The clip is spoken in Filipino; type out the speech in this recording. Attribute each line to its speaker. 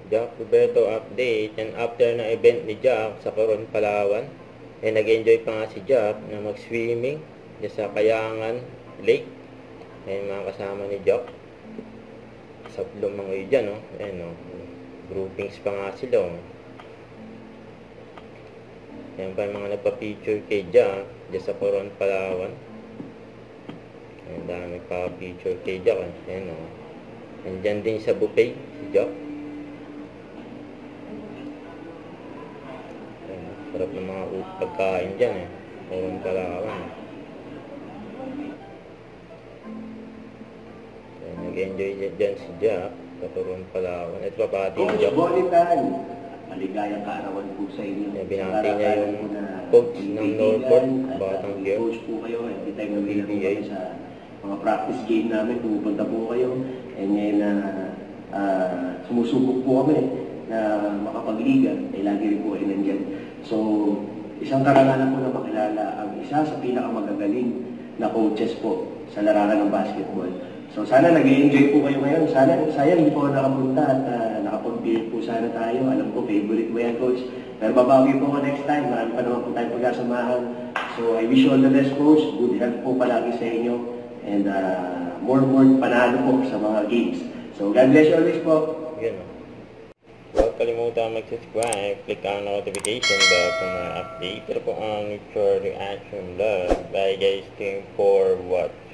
Speaker 1: Jack Roberto update. And after na event ni Jack sa Coron, Palawan, nag-enjoy pa nga si Jack na mag-swimming sa Kayangan Lake. Mga kasama ni Jack sa lumangoy dyan, groupings pa nga sila, Yan pa yung mga nagpa-picture kay Jack dyan sa Coron, Palawan. Ang dami pa picture kay Jack, Nandyan din sa buffet si Jack. Sarap ng mga pagkain dyan, Coron, Palawan. Nag-enjoy dyan si Jack sa Coron, Palawan. Ito pa pati yung Jack.
Speaker 2: Maligayang kaarawan po sa inyo.
Speaker 1: Binati niya yung coach ng Norfolk, Batang Gear.
Speaker 2: Coach po kayo, hindi tayo nabila sa mga practice game namin, pumupunta po kayo. And ngayon na sumusubok po kami na makapagliga, ay lagi rin po kayo nandyan. So, isang karangalan po na makilala ang isa sa pinakamagagaling na coaches po sa larangan ng basketball. So sana nag-enjoy po kayo ngayon. Sayang hindi po ako nakapunta at nakapag-beer po sana tayo. Alam ko, favorite mo yan, Coach. Pero babawi po ko next time. Marami pa naman po tayong pagkasamahan. So I wish you all the best, Coach. Good health po palagi sa inyo. And more panalo po sa mga games. So God bless you always po.
Speaker 1: Yun, Huwag kalimutan mag-subscribe. Click ang notification bell para ma-update po ang future reaction vlog. Bye guys. Thank you for watching.